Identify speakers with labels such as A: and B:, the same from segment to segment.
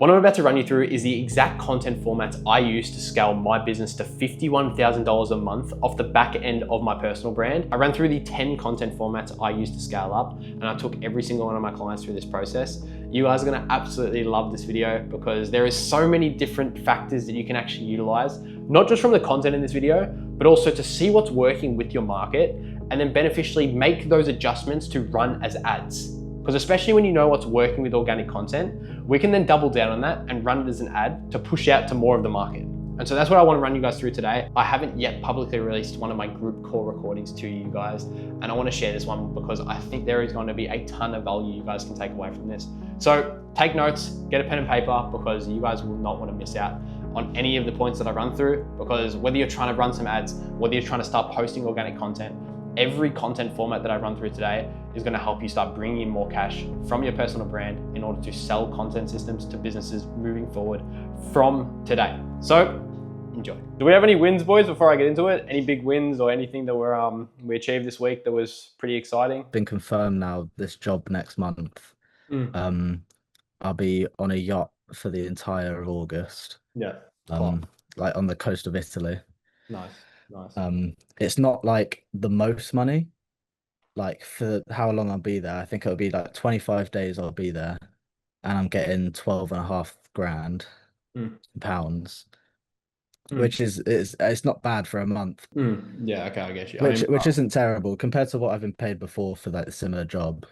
A: What I'm about to run you through is the exact content formats I use to scale my business to $51,000 a month off the back end of my personal brand. I ran through the 10 content formats I use to scale up, and I took every single one of my clients through this process. You guys are gonna absolutely love this video because there is so many different factors that you can actually utilize, not just from the content in this video, but also to see what's working with your market and then beneficially make those adjustments to run as ads. Because especially when you know what's working with organic content, we can then double down on that and run it as an ad to push out to more of the market. And so that's what I want to run you guys through today. I haven't yet publicly released one of my group call recordings to you guys, and I want to share this one because I think there is going to be a ton of value you guys can take away from this. So take notes, get a pen and paper, because you guys will not want to miss out on any of the points that I run through, because whether you're trying to run some ads, whether you're trying to start posting organic content, every content format that I run through today is going to help you start bringing in more cash from your personal brand in order to sell content systems to businesses moving forward from today. So enjoy. Do we have any wins, boys, before I get into it? Any big wins or anything that we achieved this week that was pretty exciting?
B: Been confirmed now, this job next month. I'll be on a yacht for the entire of August.
A: Yeah.
B: Like on the coast of Italy.
A: Nice.
B: It's not like the most money, like for how long I'll be there. I think it'll be like 25 days I'll be there, and I'm getting 12.5 grand pounds, which is it's not bad for a month.
A: Yeah, okay, I get you.
B: Which isn't terrible compared to what I've been paid before for that similar job.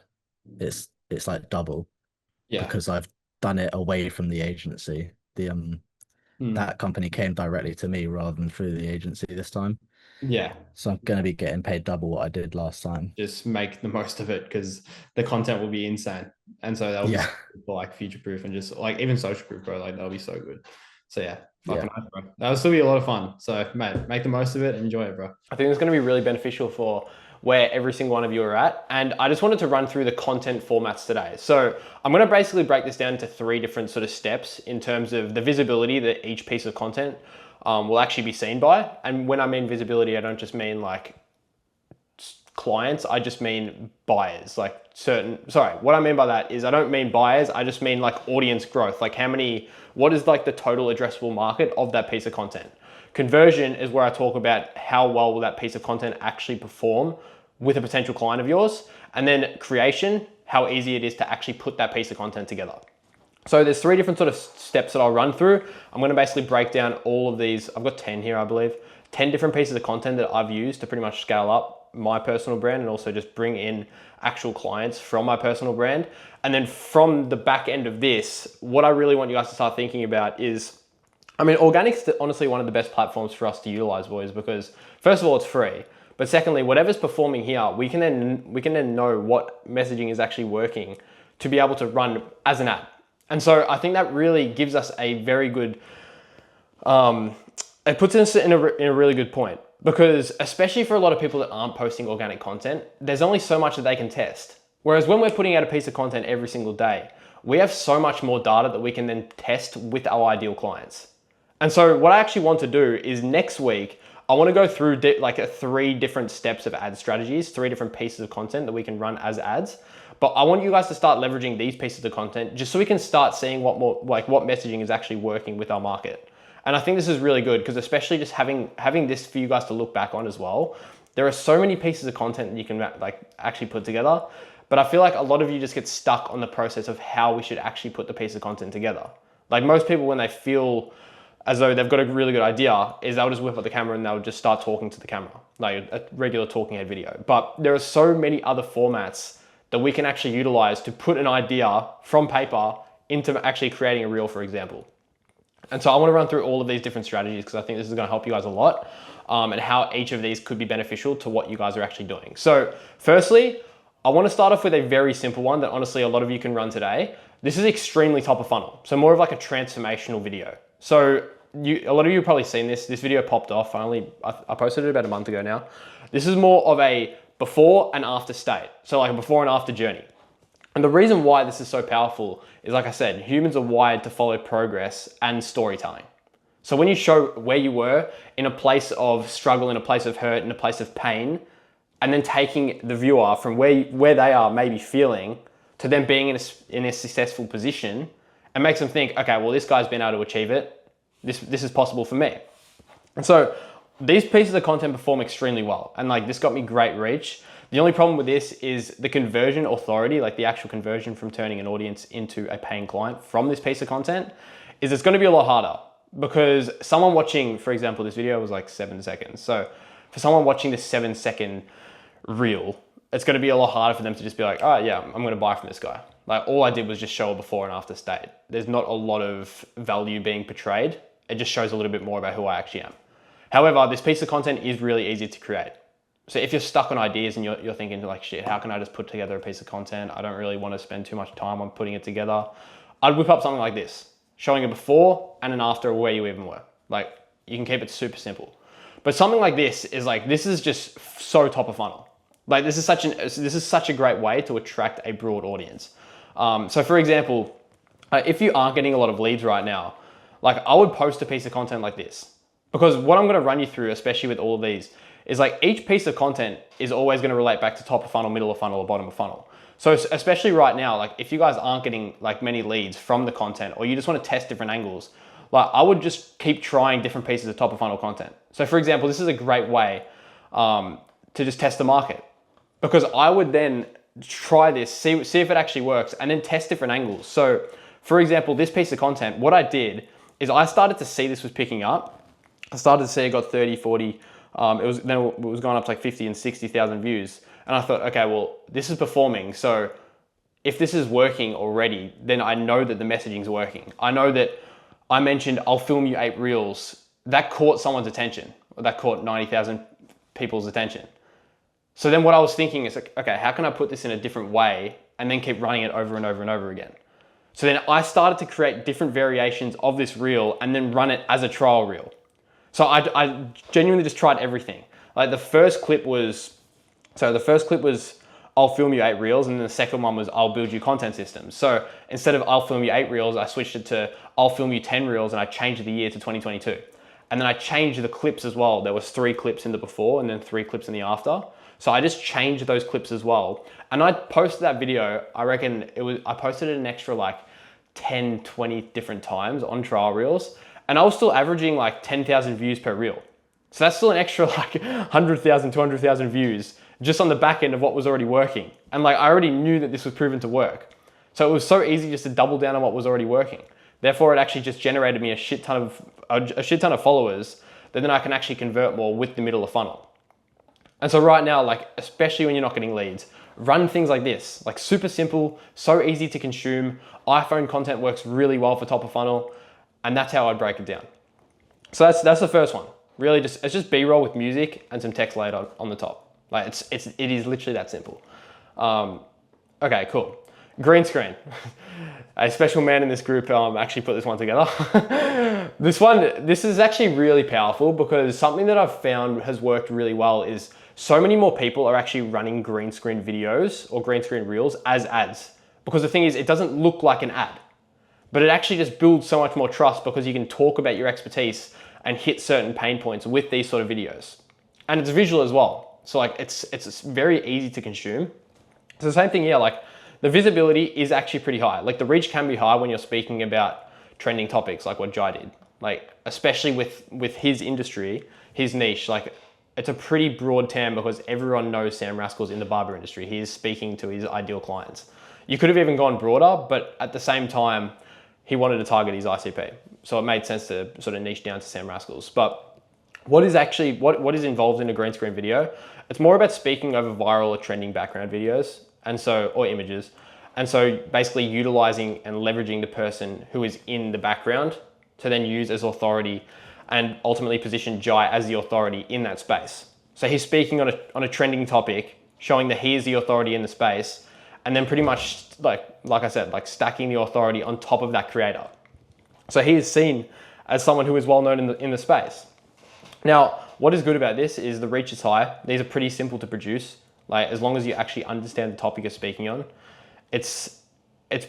B: It's like double.
A: Yeah.
B: Because I've done it away from the agency. That company came directly to me rather than through the agency this time.
A: Yeah.
B: So I'm going to be getting paid double what I did last time.
A: Just make the most of it because the content will be insane. And so that'll be for like future proof and just like even social proof, bro. Like that'll be so good. So yeah, fucking nice, bro. That'll still be a lot of fun. So mate, make the most of it and enjoy it, bro. I think it's going to be really beneficial for where every single one of you are at. And I just wanted to run through the content formats today. So I'm going to basically break this down into 3 different sort of steps in terms of the visibility that each piece of content will actually be seen by. And when I mean visibility, I don't just mean like clients, I just mean buyers, like what I mean by that is I don't mean buyers, I just mean like audience growth, like what is like the total addressable market of that piece of content. Conversion is where I talk about how well will that piece of content actually perform with a potential client of yours. And then creation, how easy it is to actually put that piece of content together. So there's 3 different sort of steps that I'll run through. I'm going to basically break down all of these. I've got 10 here, I believe. 10 different pieces of content that I've used to pretty much scale up my personal brand and also just bring in actual clients from my personal brand. And then from the back end of this, what I really want you guys to start thinking about is, I mean, organic's honestly one of the best platforms for us to utilize, boys, because first of all, it's free. But secondly, whatever's performing here, we can then know what messaging is actually working to be able to run as an ad. And so I think that really gives us a very good, it puts us in a really good point, because especially for a lot of people that aren't posting organic content, there's only so much that they can test. Whereas when we're putting out a piece of content every single day, we have so much more data that we can then test with our ideal clients. And so what I actually want to do is next week, I want to go through 3 different steps of ad strategies, 3 different pieces of content that we can run as ads. But I want you guys to start leveraging these pieces of content just so we can start seeing what messaging is actually working with our market. And I think this is really good because especially just having this for you guys to look back on as well. There are so many pieces of content that you can actually put together. But I feel like a lot of you just get stuck on the process of how we should actually put the piece of content together. Like most people, when they feel as though they've got a really good idea, is they'll just whip up the camera and they'll just start talking to the camera, like a regular talking head video. But there are so many other formats that we can actually utilize to put an idea from paper into actually creating a reel, for example. And so I want to run through all of these different strategies because I think this is going to help you guys a lot, and how each of these could be beneficial to what you guys are actually doing. So firstly, I want to start off with a very simple one that honestly a lot of you can run today. This is extremely top of funnel. So more of like a transformational video. So a lot of you have probably seen this. This video popped off. I posted it about a month ago now. This is more of a before and after state. So like a before and after journey. And the reason why this is so powerful is, like I said, humans are wired to follow progress and storytelling. So when you show where you were in a place of struggle, in a place of hurt, in a place of pain, and then taking the viewer from where they are maybe feeling to them being in a successful position, and makes them think, okay, well, this guy's been able to achieve it. This is possible for me. And so these pieces of content perform extremely well. And like this got me great reach. The only problem with this is the conversion authority, like the actual conversion from turning an audience into a paying client from this piece of content, is it's going to be a lot harder, because someone watching, for example, this video was like 7 seconds. So for someone watching this 7-second reel, it's going to be a lot harder for them to just be like, oh yeah, I'm going to buy from this guy. Like all I did was just show a before and after state. There's not a lot of value being portrayed. It just shows a little bit more about who I actually am. However, this piece of content is really easy to create. So if you're stuck on ideas and you're thinking like, shit, how can I just put together a piece of content? I don't really want to spend too much time on putting it together. I'd whip up something like this, showing a before and an after where you even were. Like you can keep it super simple. But something like this is like, this is just so top of funnel. Like this is such a great way to attract a broad audience. So for example, if you aren't getting a lot of leads right now, like I would post a piece of content like this, because what I'm going to run you through, especially with all of these, is like each piece of content is always going to relate back to top of funnel, middle of funnel, or bottom of funnel. So especially right now, like if you guys aren't getting like many leads from the content, or you just want to test different angles, like I would just keep trying different pieces of top of funnel content. So for example, this is a great way to just test the market, because I would then try this, see if it actually works, and then test different angles. So for example, this piece of content, what I did is I started to see this was picking up. I started to see it got 30, 40, it was going up to like 50 and 60,000 views. And I thought, okay, well, this is performing. So if this is working already, then I know that the messaging is working. I know that I mentioned, I'll film you 8 reels. That caught someone's attention. That caught 90,000 people's attention. So then what I was thinking is like, okay, how can I put this in a different way and then keep running it over and over and over again? So then I started to create different variations of this reel and then run it as a trial reel. So I genuinely just tried everything. Like the first clip was, I'll film you 8 reels, and then the second one was I'll build you content systems. So instead of I'll film you 8 reels, I switched it to I'll film you 10 reels, and I changed the year to 2022. And then I changed the clips as well. There was 3 clips in the before and then 3 clips in the after. So I just changed those clips as well. And I posted that video, I reckon I posted it an extra like 10, 20 different times on trial reels. And I was still averaging like 10,000 views per reel. So that's still an extra like 100,000, 200,000 views just on the back end of what was already working. And like, I already knew that this was proven to work. So it was so easy just to double down on what was already working. Therefore, it actually just generated me a shit ton of followers that then I can actually convert more with the middle of funnel. And so right now, like, especially when you're not getting leads, run things like this, like super simple, so easy to consume. iPhone content works really well for top of funnel. And that's how I'd break it down. So that's the first one. Really it's just B-roll with music and some text laid on the top. Like it is literally that simple. Okay, cool. Green screen. A special man in this group actually put this one together. This is actually really powerful, because something that I've found has worked really well is so many more people are actually running green screen videos or green screen reels as ads. Because the thing is, it doesn't look like an ad, but it actually just builds so much more trust, because you can talk about your expertise and hit certain pain points with these sort of videos. And it's visual as well. So like it's very easy to consume. It's the same thing here, like the visibility is actually pretty high. Like the reach can be high when you're speaking about trending topics like what Jai did. Like especially with his industry, his niche, like it's a pretty broad term, because everyone knows Sam Rascal's in the barber industry. He is speaking to his ideal clients. You could have even gone broader, but at the same time, he wanted to target his ICP. So it made sense to sort of niche down to Sam Rascal's. But what is involved in a green screen video? It's more about speaking over viral or trending background videos, or images. And so basically utilizing and leveraging the person who is in the background to then use as authority and ultimately position Jai as the authority in that space. So he's speaking on a trending topic, showing that he is the authority in the space, and then pretty much like I said, like stacking the authority on top of that creator. So he is seen as someone who is well known in the space. Now, what is good about this is the reach is high. These are pretty simple to produce. Like as long as you actually understand the topic you're speaking on, it's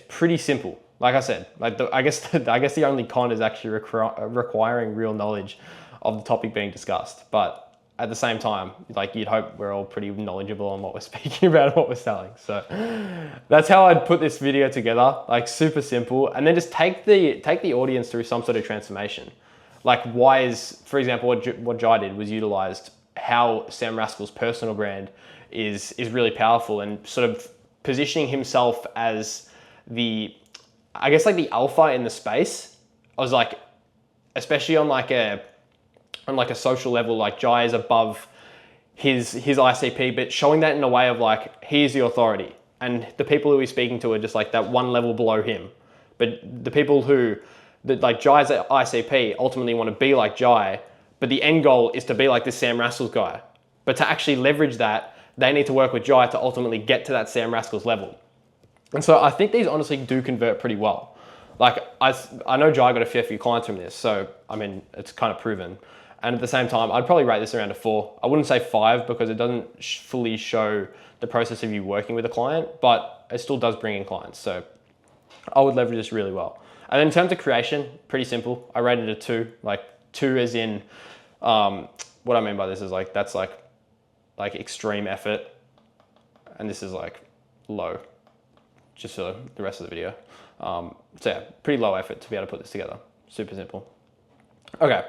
A: pretty simple. Like I said, like I guess the only con is actually requiring real knowledge of the topic being discussed. But at the same time, like you'd hope we're all pretty knowledgeable on what we're speaking about and what we're selling. So that's how I'd put this video together, like super simple, and then just take the audience through some sort of transformation. Like why is, for example, what Jai did was utilized how Sam Rascal's personal brand is really powerful, and sort of positioning himself as the, I guess like the alpha in the space. I was like, especially on like a social level, like Jai is above his ICP, but showing that in a way of like, he's the authority, and the people who he's speaking to are just like that one level below him. But the people that like Jai's ICP ultimately want to be like Jai, but the end goal is to be like this Sam Rascals guy. But to actually leverage that, they need to work with Jai to ultimately get to that Sam Rascals level. And so I think these honestly do convert pretty well. Like I know Jai got a fair few clients from this, so I mean, it's kind of proven. And at the same time, I'd probably rate this around a 4. I wouldn't say 5 because it doesn't fully show the process of you working with a client, but it still does bring in clients. So I would leverage this really well. And then in terms of creation, pretty simple. I rated it a 2, like 2 as in, what I mean by this is like, that's like extreme effort. And this is like low, just for the rest of the video. So yeah, pretty low effort to be able to put this together. Super simple. Okay.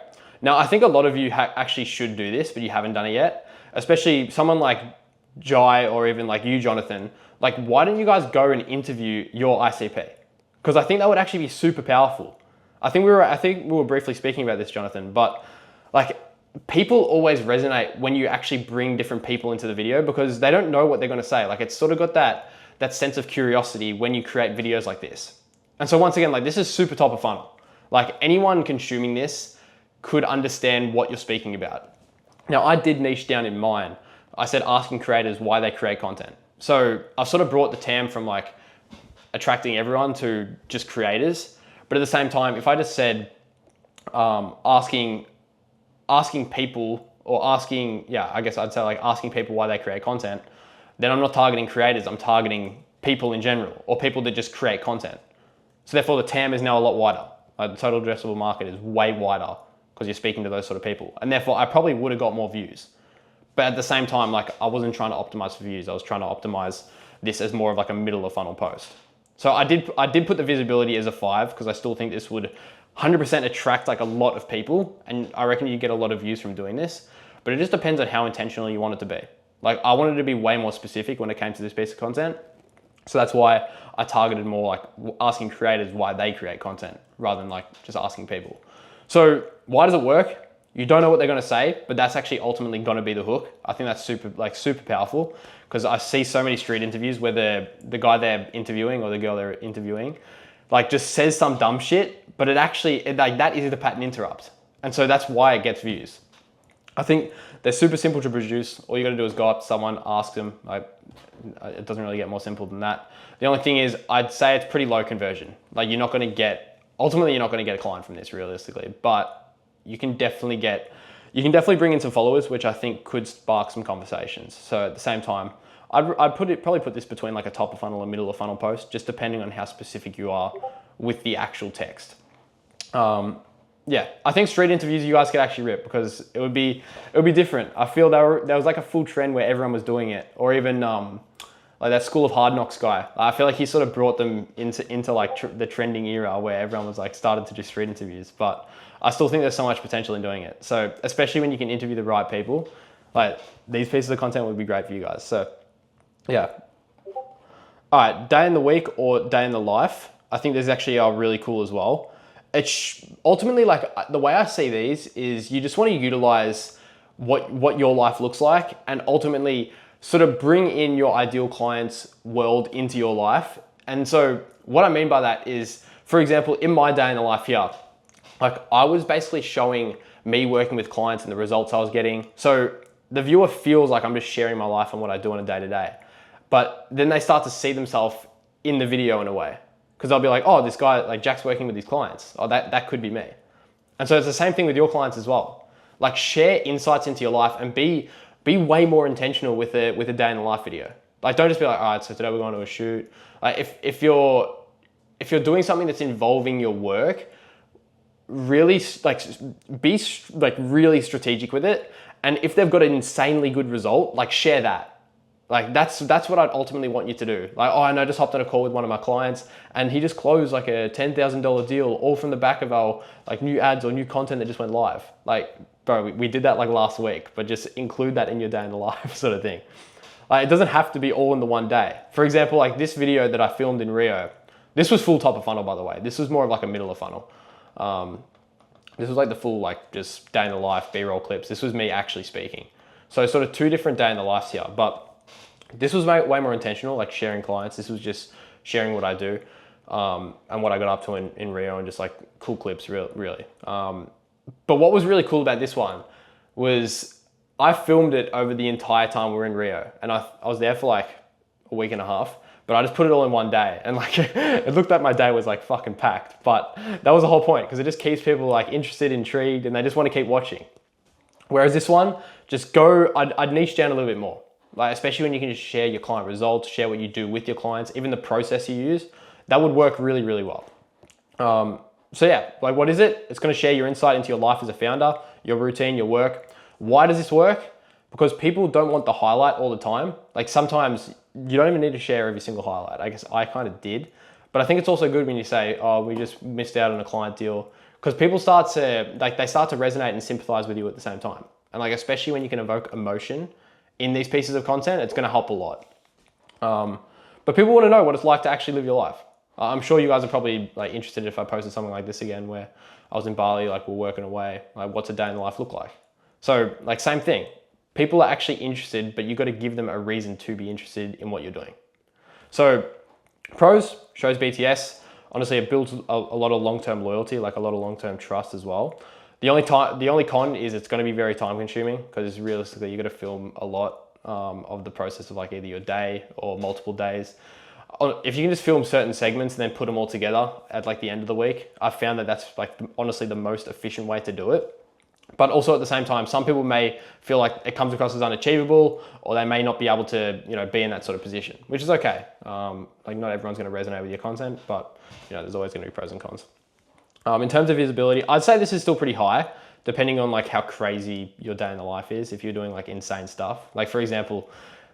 A: Now, I think a lot of you actually should do this, but you haven't done it yet. Especially someone like Jai or even like you, Jonathan. Like, why don't you guys go and interview your ICP? Because I think that would actually be super powerful. I think we were briefly speaking about this, Jonathan, but like people always resonate when you actually bring different people into the video because they don't know what they're going to say. Like it's sort of got that sense of curiosity when you create videos like this. And so once again, like this is super top of funnel. Like anyone consuming this could understand what you're speaking about. Now, I did niche down in mine. I said asking creators why they create content. So I've sort of brought the TAM from like attracting everyone to just creators. But at the same time, if I just said asking people or I guess I'd say like asking people why they create content, then I'm not targeting creators, I'm targeting people in general or people that just create content. So therefore the TAM is now a lot wider. The total addressable market is way wider because you're speaking to those sort of people. And therefore I probably would have got more views. But at the same time, like I wasn't trying to optimize for views. I was trying to optimize this as more of like a middle of funnel post. So I did put the visibility as a 5 because I still think this would 100% attract like a lot of people. And I reckon you get a lot of views from doing this, but it just depends on how intentional you want it to be. Like I wanted to be way more specific when it came to this piece of content. So that's why I targeted more like asking creators why they create content rather than like just asking people. So why does it work? You don't know what they're going to say, but that's actually ultimately going to be the hook. I think that's super powerful because I see so many street interviews where the guy they're interviewing or the girl they're interviewing like just says some dumb shit, but like that is the pattern interrupt. And so that's why it gets views. I think they're super simple to produce. All you got to do is go up to someone, ask them. Like, it doesn't really get more simple than that. The only thing is I'd say it's pretty low conversion. Like ultimately you're not going to get a client from this realistically, but you can definitely bring in some followers, which I think could spark some conversations. So at the same time, I'd probably put this between like a top of funnel and middle of funnel post, just depending on how specific you are with the actual text. Yeah, I think street interviews you guys could actually rip because it would be different. I feel there was like a full trend where everyone was doing it, or even like that School of Hard Knocks guy. I feel like he sort of brought them into like the trending era where everyone was like started to do street interviews. But I still think there's so much potential in doing it. So especially when you can interview the right people, like these pieces of content would be great for you guys. So yeah. All right, day in the week or day in the life. I think these actually are really cool as well. It's ultimately like the way I see these is you just want to utilize what your life looks like and ultimately sort of bring in your ideal client's world into your life. And so what I mean by that is, for example, in my day in the life here, like I was basically showing me working with clients and the results I was getting. So the viewer feels like I'm just sharing my life and what I do on a day to day. But then they start to see themselves in the video in a way. Because I'll be like, oh, this guy, like Jack's working with his clients. Oh, that could be me. And so it's the same thing with your clients as well. Like share insights into your life and be way more intentional with a day in the life video. Like don't just be like, all right, so today we're going to a shoot. Like if you're doing something that's involving your work, really like be like really strategic with it. And if they've got an insanely good result, like share that. Like that's what I'd ultimately want you to do. Like, oh, I know, I just hopped on a call with one of my clients and he just closed like a $10,000 deal all from the back of our like new ads or new content that just went live. Like, bro, we did that like last week, but just include that in your day in the life sort of thing. Like, it doesn't have to be all in the one day. For example, like this video that I filmed in Rio, this was full top of funnel, by the way. This was more of like a middle of funnel. This was like the full, like just day in the life, B-roll clips. This was me actually speaking. So sort of two different day in the lives here, but this was way more intentional, like sharing clients. This was just sharing what I do and what I got up to in Rio and just like cool clips, really. But what was really cool about this one was I filmed it over the entire time we were in Rio. And I was there for like a week and a half, but I just put it all in one day. And like, it looked like my day was like fucking packed, but that was the whole point because it just keeps people like interested, intrigued, and they just want to keep watching. Whereas this one, just I'd niche down a little bit more. Like, especially when you can just share your client results, share what you do with your clients, even the process you use, that would work really, really well. So yeah, like what is it? It's going to share your insight into your life as a founder, your routine, your work. Why does this work? Because people don't want the highlight all the time. Like sometimes you don't even need to share every single highlight. I guess I kind of did, but I think it's also good when you say, oh, we just missed out on a client deal, because people start to resonate and sympathize with you at the same time. And like, especially when you can evoke emotion in these pieces of content, it's going to help a lot. But people want to know what it's like to actually live your life. I'm sure you guys are probably like interested if I posted something like this again, where I was in Bali, like we're working away, like what's a day in the life look like? So like same thing, people are actually interested, but you got to give them a reason to be interested in what you're doing. So pros, shows BTS. Honestly, it builds a lot of long-term loyalty, like a lot of long-term trust as well. The only con is it's going to be very time consuming because realistically you got to film a lot of the process of like either your day or multiple days. If you can just film certain segments and then put them all together at like the end of the week, I've found that that's like honestly the most efficient way to do it. But also at the same time, some people may feel like it comes across as unachievable, or they may not be able to, be in that sort of position, which is okay. Like not everyone's going to resonate with your content, but there's always going to be pros and cons. In terms of visibility, I'd say this is still pretty high, depending on like how crazy your day in the life is. If you're doing like insane stuff, like for example,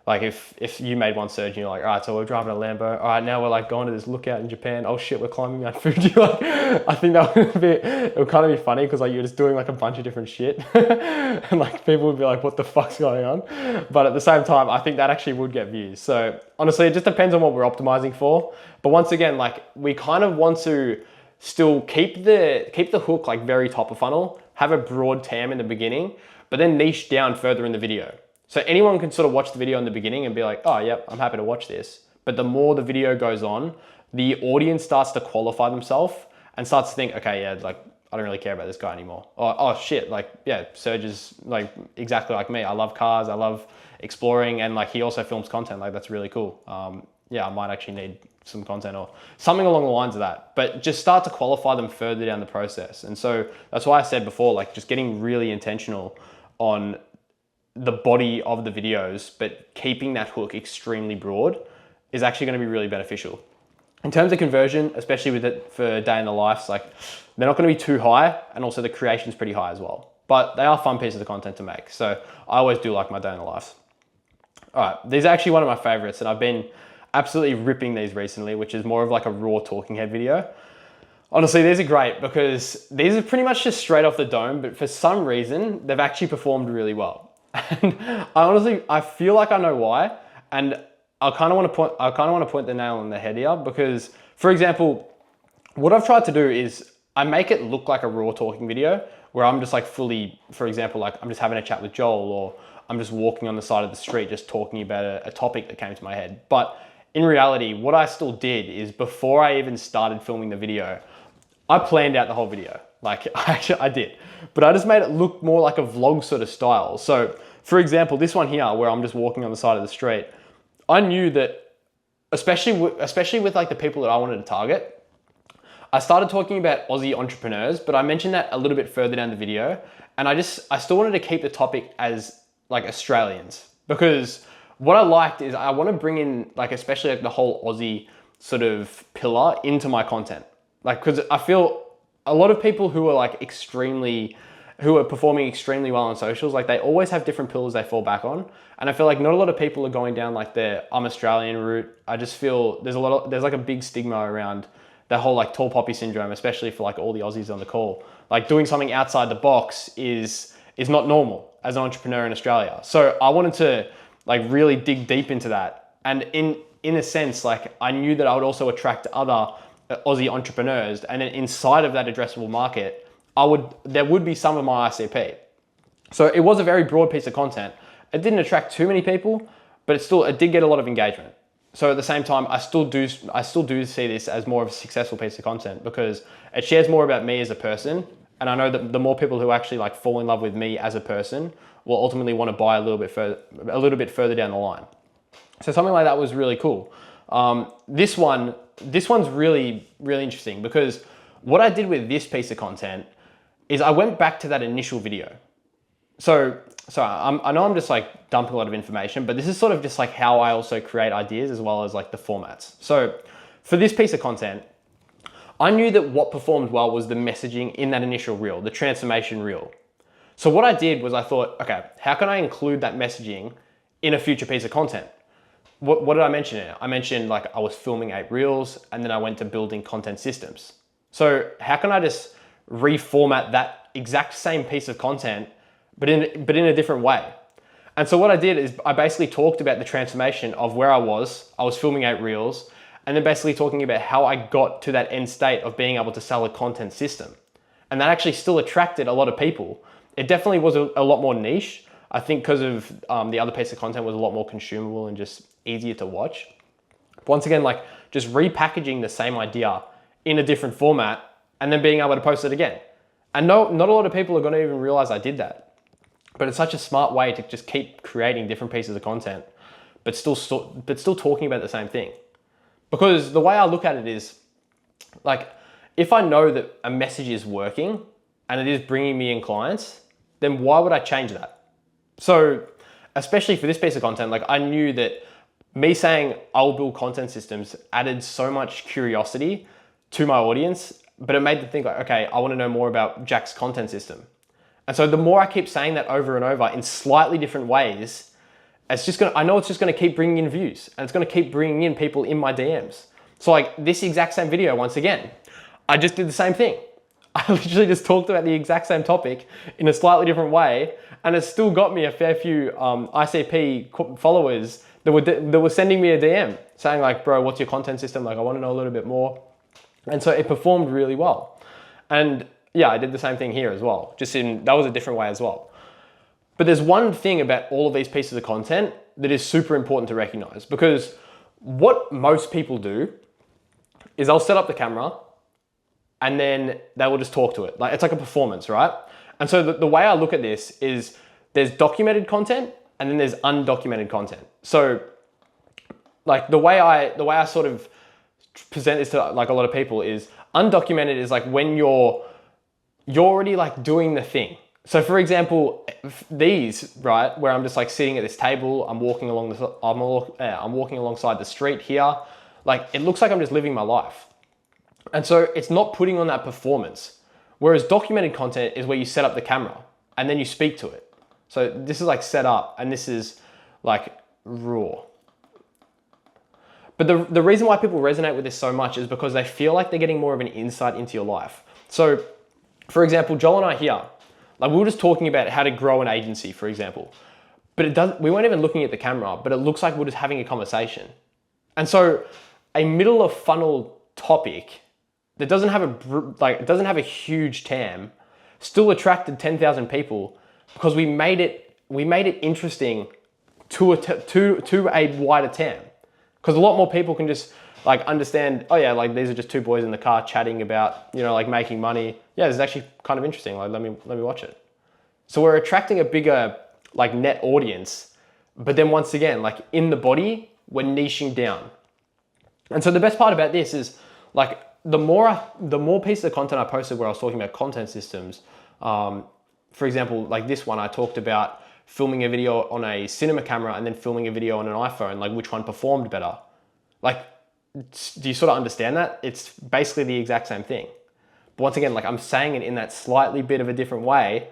A: like if you made one surge and you're like, all right, so we're driving a Lambo. All right, now we're like going to this lookout in Japan. Oh shit, we're climbing Mount Fuji. Like, I think it would kind of be funny because like you're just doing like a bunch of different shit, and like people would be like, what the fuck's going on? But at the same time, I think that actually would get views. So honestly, it just depends on what we're optimizing for. But once again, like we kind of want to still keep the hook like very top of funnel, have a broad TAM in the beginning, but then niche down further in the video. So anyone can sort of watch the video in the beginning and be like, oh, yep, I'm happy to watch this. But the more the video goes on, the audience starts to qualify themselves and starts to think, okay, yeah, like I don't really care about this guy anymore. Or, oh shit, like, yeah, Serge is like exactly like me. I love cars, I love exploring, and like he also films content, like that's really cool. Yeah, I might actually need some content or something along the lines of that, but just start to qualify them further down the process. And so that's why I said before, like just getting really intentional on the body of the videos, but keeping that hook extremely broad is actually going to be really beneficial. In terms of conversion, especially with it for day in the lives, like they're not going to be too high, and also the creation's pretty high as well. But they are fun pieces of content to make. So I always do like my day in the lives. All right, these are actually one of my favorites, and I've been absolutely ripping these recently, which is more of like a raw talking head video. Honestly, these are great because these are pretty much just straight off the dome, but for some reason, they've actually performed really well. And I feel like I know why, and I kind of want to point the nail on the head here because, for example, what I've tried to do is I make it look like a raw talking video where I'm just like fully, for example, like I'm just having a chat with Joel, or I'm just walking on the side of the street just talking about a topic that came to my head. But in reality, what I still did is before I even started filming the video, I planned out the whole video. Like I did, but I just made it look more like a vlog sort of style. So for example, this one here where I'm just walking on the side of the street, I knew that especially with like the people that I wanted to target, I started talking about Aussie entrepreneurs, but I mentioned that a little bit further down the video. And I still wanted to keep the topic as like Australians, because what I liked is I want to bring in like, especially like the whole Aussie sort of pillar into my content. Like, cause I feel a lot of people who are like who are performing extremely well on socials, like they always have different pillars they fall back on. And I feel like not a lot of people are going down like the I'm Australian route. I just feel there's like a big stigma around that whole like tall poppy syndrome, especially for like all the Aussies on the call. Like doing something outside the box is not normal as an entrepreneur in Australia. So I wanted to like really dig deep into that. And in a sense, like I knew that I would also attract other Aussie entrepreneurs, and then inside of that addressable market, there would be some of my ICP. So it was a very broad piece of content. It didn't attract too many people, but it did get a lot of engagement. So at the same time, I still do see this as more of a successful piece of content because it shares more about me as a person. And I know that the more people who actually like fall in love with me as a person will ultimately want to buy a little bit further down the line. So something like that was really cool. This one's really, really interesting because what I did with this piece of content is I went back to that initial video. So I know I'm just like dumping a lot of information, but this is sort of just like how I also create ideas as well as like the formats. So for this piece of content, I knew that what performed well was the messaging in that initial reel, the transformation reel. So what I did was I thought, okay, how can I include that messaging in a future piece of content? What did I mention in it? I mentioned like I was filming 8 reels and then I went to building content systems. So how can I just reformat that exact same piece of content, but in a different way? And so what I did is I basically talked about the transformation of where I was filming 8 reels, and then basically talking about how I got to that end state of being able to sell a content system. And that actually still attracted a lot of people. It definitely was a lot more niche. I think because of the other piece of content was a lot more consumable and just easier to watch. But once again, like just repackaging the same idea in a different format and then being able to post it again. And no, not a lot of people are gonna even realize I did that. But it's such a smart way to just keep creating different pieces of content, but still talking about the same thing. Because the way I look at it is, like, if I know that a message is working and it is bringing me in clients, then why would I change that? So, especially for this piece of content, like I knew that me saying I'll build content systems added so much curiosity to my audience, but it made them think like, okay, I want to know more about Jack's content system. And so the more I keep saying that over and over in slightly different ways, I know it's just gonna keep bringing in views and it's gonna keep bringing in people in my DMs. So like this exact same video, once again, I just did the same thing. I literally just talked about the exact same topic in a slightly different way, and it still got me a fair few ICP followers that were sending me a DM saying like, bro, what's your content system? Like, I wanna know a little bit more. And so it performed really well. And yeah, I did the same thing here as well. That was a different way as well. But there's one thing about all of these pieces of content that is super important to recognize, because what most people do is they'll set up the camera and then they will just talk to it. Like it's like a performance, right? And so the way I look at this is there's documented content and then there's undocumented content. So like the way I sort of present this to like a lot of people is undocumented is like when you're already like doing the thing. So for example, these, right, where I'm just like sitting at this table, I'm walking alongside the street here, like it looks like I'm just living my life. And so it's not putting on that performance. Whereas documented content is where you set up the camera and then you speak to it. So this is like set up and this is like raw. But the reason why people resonate with this so much is because they feel like they're getting more of an insight into your life. So for example, Joel and I here, like we were just talking about how to grow an agency, for example, but we weren't even looking at the camera, but it looks like we're just having a conversation. And so a middle of funnel topic that doesn't have a huge TAM still attracted 10,000 people because we made it interesting to a wider TAM. Because a lot more people can just like understand, oh yeah, like these are just two boys in the car chatting about, you know, like making money. Yeah, this is actually kind of interesting. Like let me watch it. So we're attracting a bigger like net audience, but then once again, like in the body, we're niching down. And so the best part about this is like the more pieces of content I posted where I was talking about content systems, for example, like this one, I talked about filming a video on a cinema camera and then filming a video on an iPhone, like which one performed better. Like, do you sort of understand that? It's basically the exact same thing. But once again, like I'm saying it in that slightly bit of a different way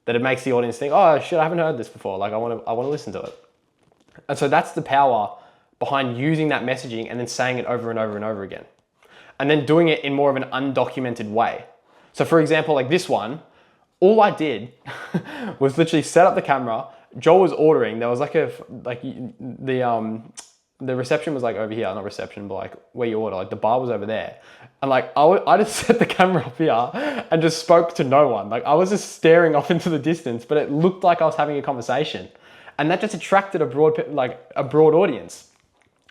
A: that it makes the audience think, oh shit, I haven't heard this before. Like I want to listen to it. And so that's the power behind using that messaging and then saying it over and over and over again. And then doing it in more of an undocumented way. So for example, like this one, all I did was literally set up the camera. Joel was ordering. There was like the reception was like over here, not reception, but like where you order, like the bar was over there. And like, I just set the camera up here and just spoke to no one. Like I was just staring off into the distance, but it looked like I was having a conversation. And that just attracted a broad audience.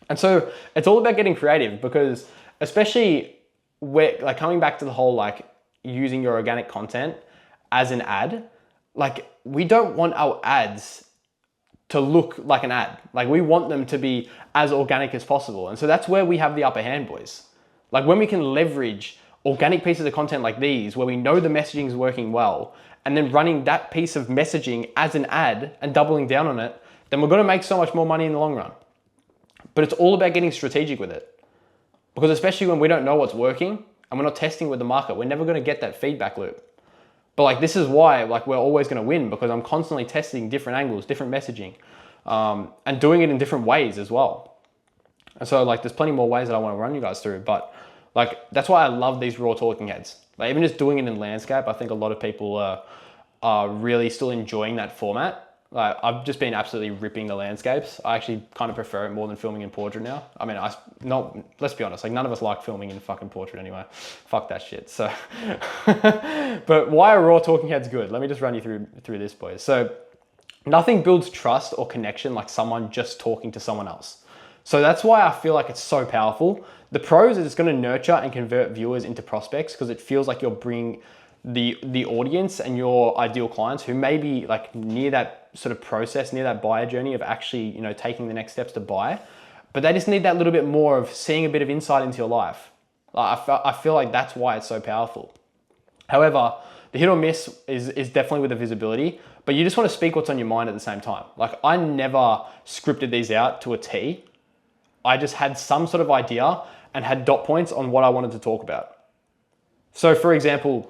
A: And so it's all about getting creative, because especially where, like coming back to the whole, like using your organic content as an ad, like we don't want our ads to look like an ad. Like we want them to be as organic as possible. And so that's where we have the upper hand, boys. Like when we can leverage organic pieces of content like these, where we know the messaging is working well, and then running that piece of messaging as an ad and doubling down on it, then we're gonna make so much more money in the long run. But it's all about getting strategic with it. Because especially when we don't know what's working and we're not testing with the market, we're never gonna get that feedback loop. But like, this is why like we're always gonna win, because I'm constantly testing different angles, different messaging, and doing it in different ways as well. And so like, there's plenty more ways that I wanna run you guys through, but like, that's why I love these raw talking heads. Like even just doing it in landscape, I think a lot of people are really still enjoying that format. Like I've just been absolutely ripping the landscapes. I actually kind of prefer it more than filming in portrait now. I mean, let's be honest, like none of us like filming in fucking portrait anyway. Fuck that shit. So, but why are raw talking heads good? Let me just run you through this, boys. So nothing builds trust or connection like someone just talking to someone else. So that's why I feel like it's so powerful. The pros is it's going to nurture and convert viewers into prospects, because it feels like you're bringing the audience and your ideal clients who may be like near that sort of process, near that buyer journey of actually, you know, taking the next steps to buy, but they just need that little bit more of seeing a bit of insight into your life. I feel like that's why it's so powerful. However, the hit or miss is definitely with the visibility, but you just want to speak what's on your mind at the same time. Like I never scripted these out to a T. I just had some sort of idea and had dot points on what I wanted to talk about. So for example,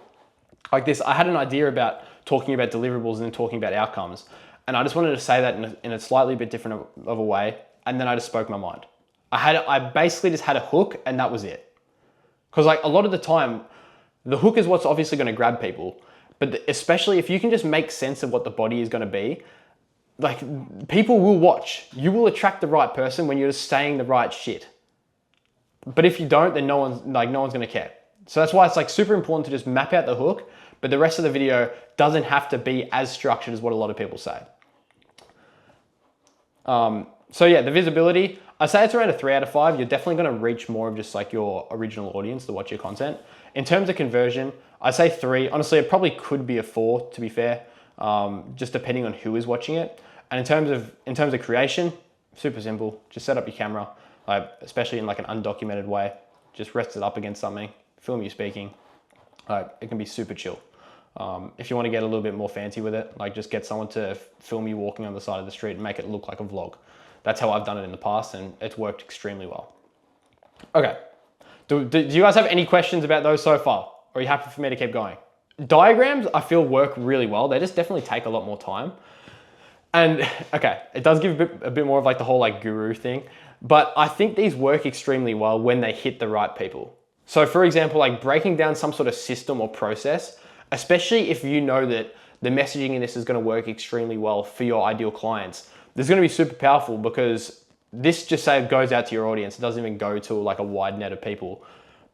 A: like this, I had an idea about talking about deliverables and then talking about outcomes. And I just wanted to say that in a slightly bit different of a way. And then I just spoke my mind. I basically just had a hook, and that was it. Because like a lot of the time, the hook is what's obviously going to grab people. But especially if you can just make sense of what the body is going to be, like people will watch. You will attract the right person when you're just saying the right shit. But if you don't, then no one's going to care. So that's why it's like super important to just map out the hook, but the rest of the video doesn't have to be as structured as what a lot of people say. So yeah, the visibility, I say it's around a 3 out of 5. You're definitely going to reach more of just like your original audience to watch your content. In terms of conversion, I say 3. Honestly, it probably could be a 4, to be fair, just depending on who is watching it. And in terms of creation, super simple. Just set up your camera, especially in like an undocumented way. Just rest it up against something, film you speaking. It can be super chill. If you want to get a little bit more fancy with it, like just get someone to film you walking on the side of the street and make it look like a vlog. That's how I've done it in the past, and it's worked extremely well. Okay, do you guys have any questions about those so far? Or are you happy for me to keep going? Diagrams, I feel, work really well. They just definitely take a lot more time. And okay, it does give a bit more of like the whole like guru thing, but I think these work extremely well when they hit the right people. So for example, like breaking down some sort of system or process, especially if you know that the messaging in this is going to work extremely well for your ideal clients, this is going to be super powerful, because this just say it goes out to your audience. It doesn't even go to like a wide net of people.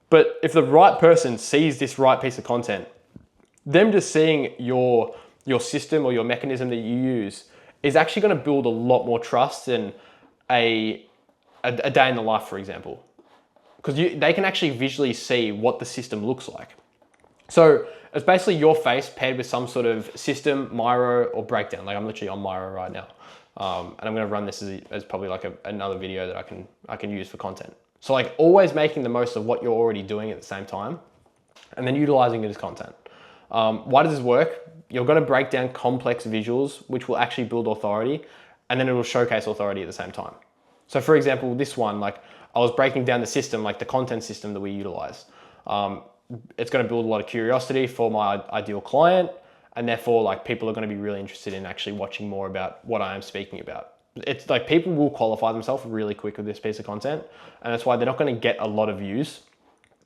A: But if the right person sees this right piece of content, them just seeing your system or your mechanism that you use is actually going to build a lot more trust than a day in the life, for example. Because they can actually visually see what the system looks like. So it's basically your face paired with some sort of system, Miro, or breakdown. Like I'm literally on Miro right now. And I'm going to run this as probably like another video that I can use for content. So like always making the most of what you're already doing at the same time, and then utilizing it as content. Why does this work? You're going to break down complex visuals, which will actually build authority, and then it will showcase authority at the same time. So for example, this one, like I was breaking down the system, like the content system that we utilize. it's going to build a lot of curiosity for my ideal client, and therefore like people are going to be really interested in actually watching more about what I am speaking about. It's like people will qualify themselves really quick with this piece of content, and that's why they're not going to get a lot of views.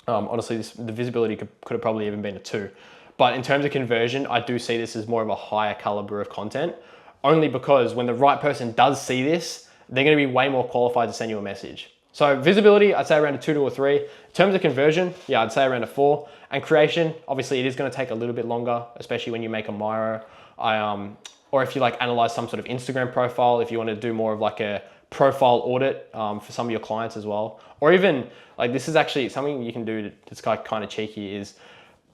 A: Honestly, the visibility could have probably even been a 2. But in terms of conversion, I do see this as more of a higher caliber of content, only because when the right person does see this, they're going to be way more qualified to send you a message. So visibility, I'd say around a 2 to a 3. In terms of conversion, yeah, I'd say around a 4. And creation, obviously it is going to take a little bit longer, especially when you make a Miro. Or if you like analyze some sort of Instagram profile, if you want to do more of like a profile audit for some of your clients as well. Or even like this is actually something you can do that's kind of cheeky is,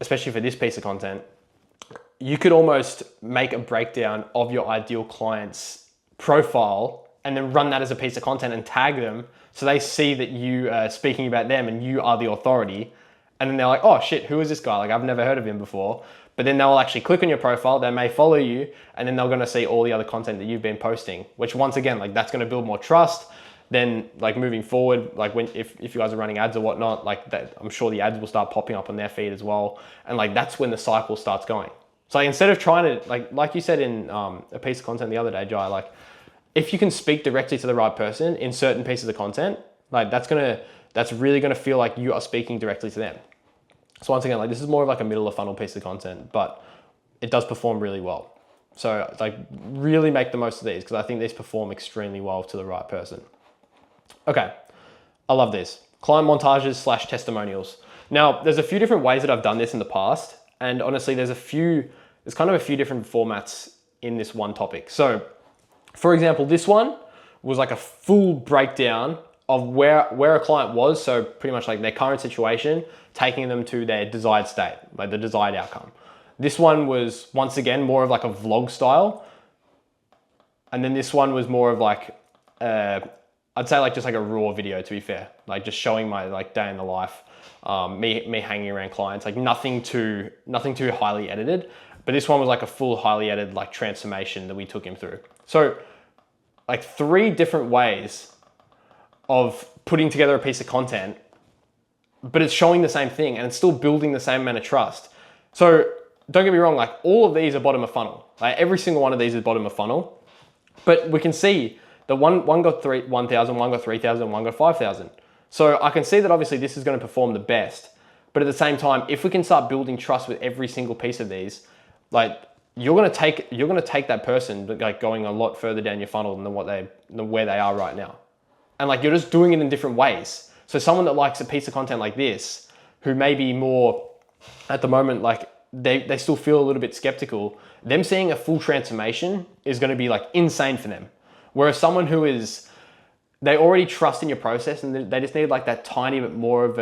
A: especially for this piece of content, you could almost make a breakdown of your ideal client's profile and then run that as a piece of content and tag them so they see that you are speaking about them and you are the authority. And then they're like, oh shit, who is this guy? Like I've never heard of him before. But then they'll actually click on your profile, they may follow you, and then they're gonna see all the other content that you've been posting, which once again, like that's gonna build more trust. Then like moving forward, like if you guys are running ads or whatnot, like that, I'm sure the ads will start popping up on their feed as well. And like, that's when the cycle starts going. So like, instead of trying to, like you said in a piece of content the other day, Jai, like if you can speak directly to the right person in certain pieces of content, like that's really gonna feel like you are speaking directly to them. So once again, like this is more of like a middle of funnel piece of content, but it does perform really well. So like really make the most of these because I think these perform extremely well to the right person. Okay, I love this. Client montages / testimonials. Now, there's a few different ways that I've done this in the past, and honestly, there's kind of a few different formats in this one topic. So, for example, this one was like a full breakdown of where a client was, so pretty much like their current situation, taking them to their desired state, like the desired outcome. This one was, once again, more of like a vlog style. And then this one was more of like, I'd say like just like a raw video, to be fair, like just showing my like day in the life, me hanging around clients, like nothing too highly edited. But this one was like a full highly edited like transformation that we took him through. So like 3 different ways of putting together a piece of content, but it's showing the same thing and it's still building the same amount of trust. So don't get me wrong, like all of these are bottom of funnel. Like every single one of these is bottom of funnel, but we can see that one got 1,000, one got 3,000, one got 5,000. So I can see that obviously this is going to perform the best, but at the same time, if we can start building trust with every single piece of these, like you're going to take that person like going a lot further down your funnel than where they are right now. And like, you're just doing it in different ways. So someone that likes a piece of content like this, who may be more at the moment, like they still feel a little bit skeptical, them seeing a full transformation is going to be like insane for them. Whereas someone who they already trust in your process and they just need like that tiny bit more of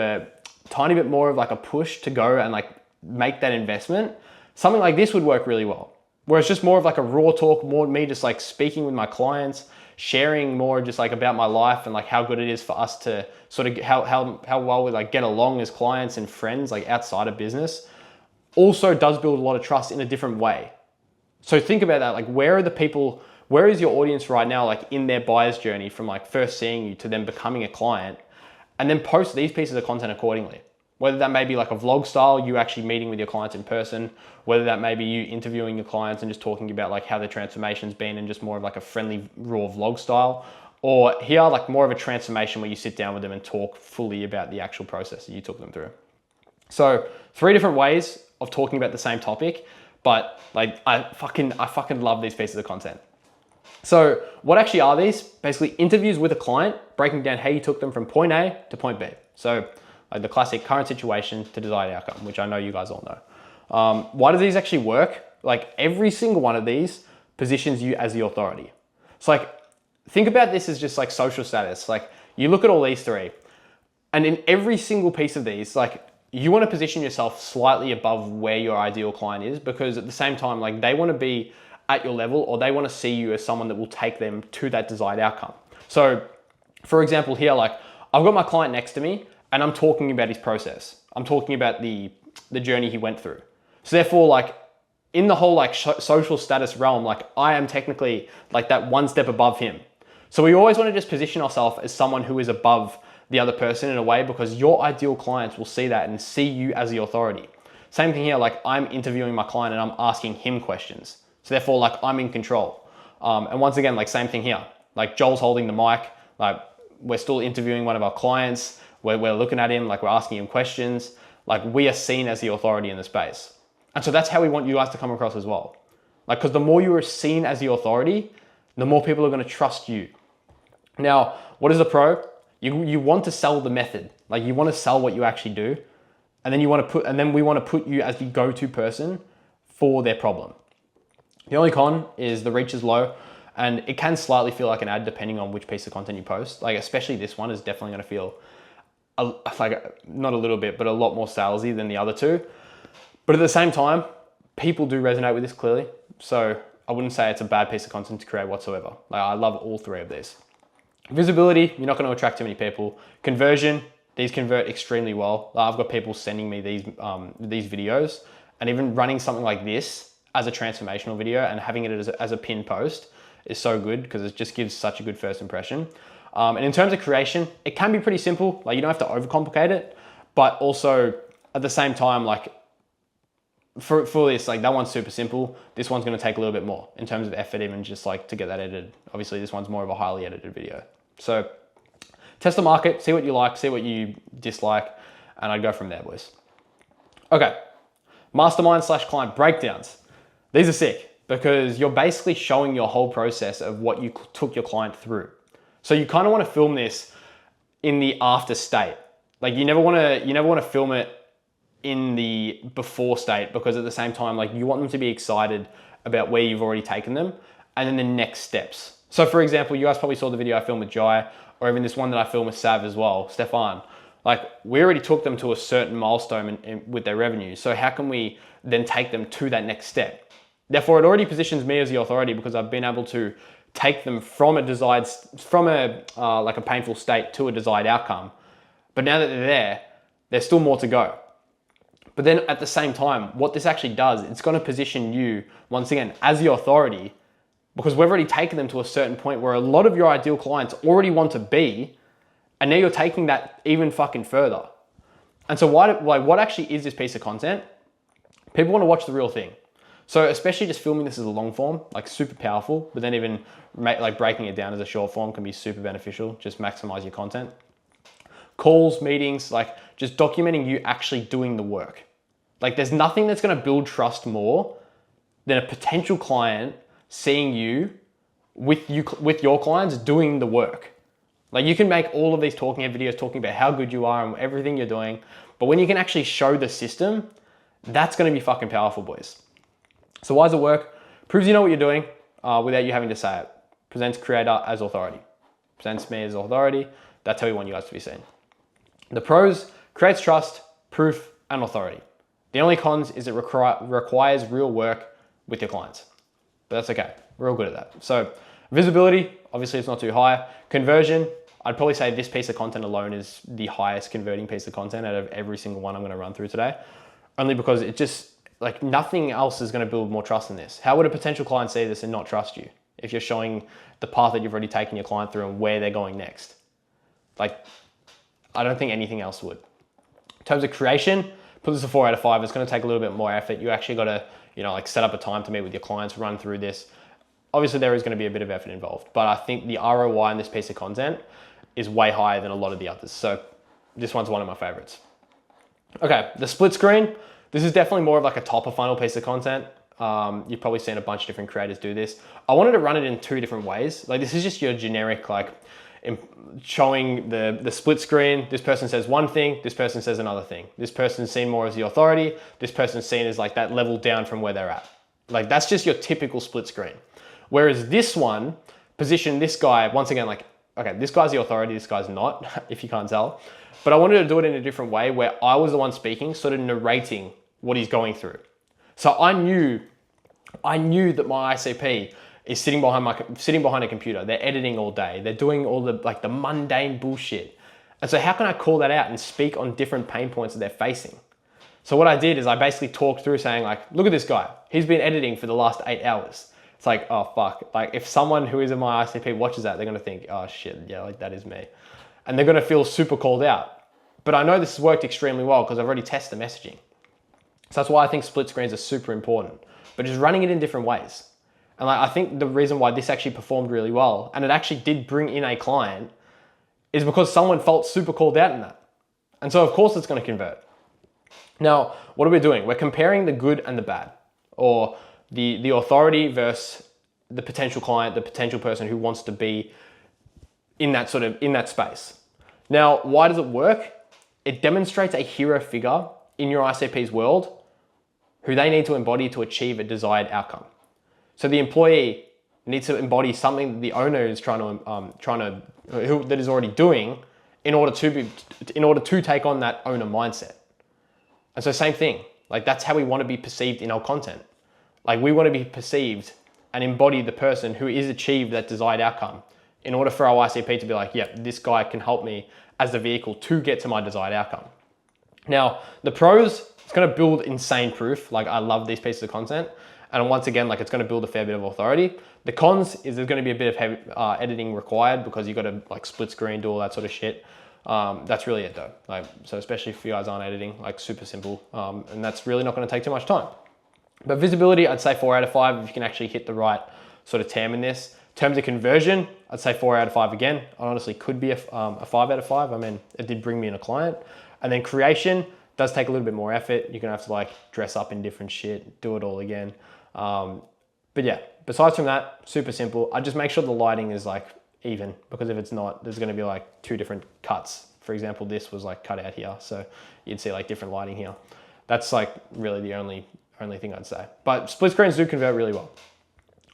A: like a push to go and like make that investment, something like this would work really well. Where it's just more of like a raw talk, more me just like speaking with my clients, sharing more just like about my life and like how good it is for us to sort of how well we like get along as clients and friends like outside of business, also does build a lot of trust in a different way. So think about that, like where is your audience right now, like in their buyer's journey from like first seeing you to them becoming a client, and then post these pieces of content accordingly. Whether that may be like a vlog style, you actually meeting with your clients in person, whether that may be you interviewing your clients and just talking about like how their transformation's been and just more of like a friendly raw vlog style, or here like more of a transformation where you sit down with them and talk fully about the actual process that you took them through. So 3 different ways of talking about the same topic, but like I fucking love these pieces of content. So what actually are these? Basically interviews with a client, breaking down how you took them from point A to point B. So like the classic current situation to desired outcome, which I know you guys all know. Why do these actually work? Like every single one of these positions you as the authority. So like, think about this as just like social status. Like you look at all these 3 and in every single piece of these, like you want to position yourself slightly above where your ideal client is, because at the same time, like they want to be at your level or they want to see you as someone that will take them to that desired outcome. So for example here, like I've got my client next to me and I'm talking about his process. I'm talking about the journey he went through. So therefore, like in the whole like social status realm, like I am technically like that one step above him. So we always want to just position ourselves as someone who is above the other person in a way, because your ideal clients will see that and see you as the authority. Same thing here, like I'm interviewing my client and I'm asking him questions. So therefore, like I'm in control. And once again, like same thing here, like Joel's holding the mic, like we're still interviewing one of our clients, we're looking at him, like we're asking him questions, like we are seen as the authority in the space. And so that's how we want you guys to come across as well. Like, because the more you are seen as the authority, the more people are going to trust you. Now, what is the pro? You want to sell the method. Like you want to sell what you actually do. And then we want to put you as the go-to person for their problem. The only con is the reach is low, and it can slightly feel like an ad depending on which piece of content you post. Like especially this one is definitely going to feel like not a little bit, but a lot more salesy than the other two. But at the same time, people do resonate with this clearly. So I wouldn't say it's a bad piece of content to create whatsoever. Like I love all three of these. Visibility, you're not going to attract too many people. Conversion, these convert extremely well. I've got people sending me these videos, and even running something like this as a transformational video and having it as a pinned post is so good because it just gives such a good first impression. And in terms of creation, it can be pretty simple. Like you don't have to overcomplicate it, but also at the same time, like for this, like that one's super simple. This one's going to take a little bit more in terms of effort, even just like to get that edited. Obviously this one's more of a highly edited video. So test the market, see what you like, see what you dislike, and I'd go from there, boys. Okay, mastermind / client breakdowns. These are sick because you're basically showing your whole process of what you took your client through. So you kind of want to film this in the after state. Like you never want to film it in the before state, because at the same time, like you want them to be excited about where you've already taken them and then the next steps. So for example, you guys probably saw the video I filmed with Jai, or even this one that I filmed with Sav as well, Stefan. Like we already took them to a certain milestone with their revenue. So how can we then take them to that next step? Therefore, it already positions me as the authority because I've been able to take them from a painful state to a desired outcome. But now that they're there, there's still more to go. But then at the same time, what this actually does, it's going to position you once again as the authority, because we've already taken them to a certain point where a lot of your ideal clients already want to be, and now you're taking that even fucking further. And so what actually is this piece of content? People want to watch the real thing. So especially just filming this as a long form, like super powerful, but then even like breaking it down as a short form can be super beneficial. Just maximize your content. Calls, meetings, like just documenting you actually doing the work. Like there's nothing that's going to build trust more than a potential client seeing you with your clients doing the work. Like you can make all of these talking head videos talking about how good you are and everything you're doing, but when you can actually show the system, that's going to be fucking powerful, boys. So why does it work? Proves you know what you're doing without you having to say it. Presents creator as authority. Presents me as authority. That's how we want you guys to be seen. The pros: creates trust, proof, and authority. The only cons is it requires real work with your clients. But that's okay. We're all good at that. So visibility, obviously it's not too high. Conversion, I'd probably say this piece of content alone is the highest converting piece of content out of every single one I'm going to run through today. Only because it just, like nothing else is going to build more trust than this. How would a potential client see this and not trust you if you're showing the path that you've already taken your client through and where they're going next? Like, I don't think anything else would. In terms of creation, put this a 4 out of 5. It's going to take a little bit more effort. You actually got to, like set up a time to meet with your clients, run through this. Obviously, there is going to be a bit of effort involved, but I think the ROI in this piece of content is way higher than a lot of the others. So this one's one of my favorites. Okay, the split screen. This is definitely more of like a top of funnel piece of content. You've probably seen a bunch of different creators do this. I wanted to run it in 2 different ways. Like this is just your generic, like showing the split screen. This person says one thing, this person says another thing. This person's seen more as the authority. This person's seen as like that level down from where they're at. Like that's just your typical split screen. Whereas this one, position this guy, once again, like, okay, this guy's the authority, this guy's not, if you can't tell. But I wanted to do it in a different way where I was the one speaking, sort of narrating what he's going through. So I knew that my ICP is sitting behind a computer. They're editing all day. They're doing all the mundane bullshit. And so how can I call that out and speak on different pain points that they're facing? So what I did is I basically talked through saying like, look at this guy. He's been editing for the last 8 hours. It's like, oh fuck. Like if someone who is in my ICP watches that, they're gonna think, oh shit, yeah, like that is me. and they're going to feel super called out. But I know this has worked extremely well because I've already tested the messaging. So that's why I think split screens are super important, but just running it in different ways. And like, I think the reason why this actually performed really well, and it actually did bring in a client, is because someone felt super called out in that. And so of course it's going to convert. Now, what are we doing? We're comparing the good and the bad, or the authority versus the potential client, the potential person who wants to be in that space. Now, why does it work? It demonstrates a hero figure in your ICP's world who they need to embody to achieve a desired outcome. So the employee needs to embody something that the owner is that is already doing in order to take on that owner mindset. And so same thing, like that's how we want to be perceived in our content. Like we want to be perceived and embody the person who is achieved that desired outcome in order for our ICP to be like, yeah, this guy can help me as the vehicle to get to my desired outcome. Now, the pros, it's going to build insane proof. Like I love these pieces of content. And once again, like it's going to build a fair bit of authority. The cons is there's going to be a bit of heavy editing required because you've got to like split screen, do all that sort of shit. That's really it though. Like, so especially if you guys aren't editing, like super simple. And that's really not going to take too much time. But visibility, I'd say 4 out of 5 if you can actually hit the right sort of TAM in this. In terms of conversion, I'd say 4 out of 5 again. I honestly could be a 5 out of 5. I mean, it did bring me in a client. And then creation does take a little bit more effort. You're gonna have to like dress up in different shit, do it all again. But yeah, besides from that, super simple. I just make sure the lighting is like even, because if it's not, there's gonna be like 2 different cuts. For example, this was like cut out here. So you'd see like different lighting here. That's like really the only thing I'd say. But split screens do convert really well.